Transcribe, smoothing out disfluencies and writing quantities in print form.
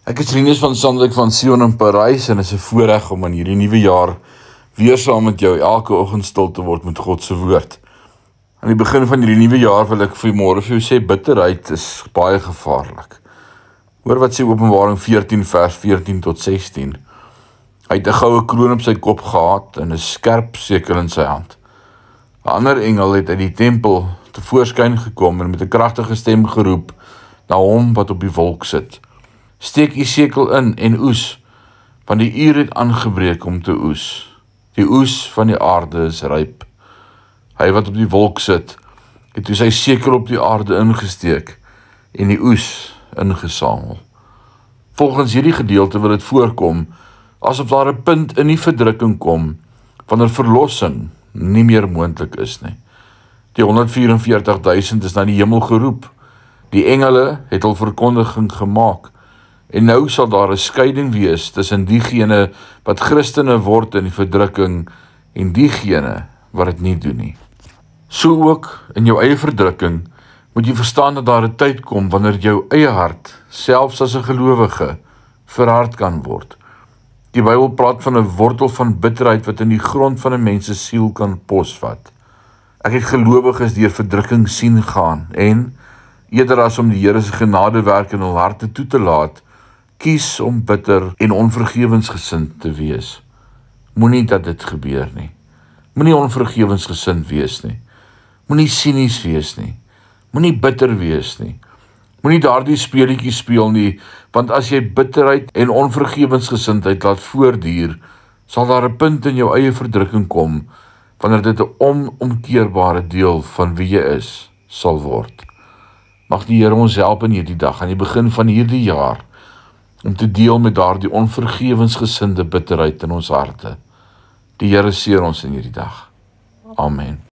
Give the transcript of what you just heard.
Ek is Rinus van Sandwyk van Sion in Parys en is 'n voorreg om in hierdie nuwe jaar weer saam met jou elke oggend stil te word met God se woord. Aan die begin van hierdie nuwe jaar wil ek vanmôre vir jou sê bitterheid is baie gevaarlik. Hoor wat sê Openbaring 14 vers 14 tot 16. Hy het 'n goue kroon op sy kop gehad en 'n skerp sekel in sy hand. 'n Ander engel het uit die tempel tevoorskyn gekom en met 'n kragtige stem geroep na hom wat op die wolk sit. Steek die sekel in en oes, want die uur het aangebreek om te oes. Die oes van die aarde is ryp. Hy wat op die wolk sit, het toe sy sekel op die aarde ingesteek en die oes ingesamel. Volgens hierdie gedeelte wil dit voorkom asof daar 'n punt in die verdrukking kom wanneer verlossing nie meer moontlik is nie. Die 144.000 is na die hemel geroep. Die engele het al verkondiging gemaak. En nou sal daar 'n skeiding wees tussen diegene wat Christene word in die verdrukking en diegene wat dit nie doen nie. So ook in jou eie verdrukking moet jy verstaan dat daar 'n tyd kom wanneer jou eie hart, selfs as 'n gelowige, verhard kan word. Die Bybel praat van 'n wortel van bitterheid wat in die grond van 'n mens se siel kan posvat. Ek het gelowiges deur verdrukking sien gaan en eerder as om die Here se genadewerk in hul harte toe te laat, kies om bitter en onvergewensgesind te wees. Moenie dat dit gebeur nie. Moenie onvergewensgesind wees nie. Moenie sinies wees nie. Moenie bitter wees nie. Moenie daardie speletjie speel nie, want as jy bitterheid en onvergewensgesindheid laat voortduur, sal daar 'n punt in jou eie verdrukking kom, wanneer dit 'n onomkeerbare deel van wie jy is, sal word. Mag die Here ons help in hierdie dag, aan die begin van hierdie jaar, om te deel met daardie onvergewensgesinde bitterheid in ons harte. Die Here seën ons in hierdie dag. Amen.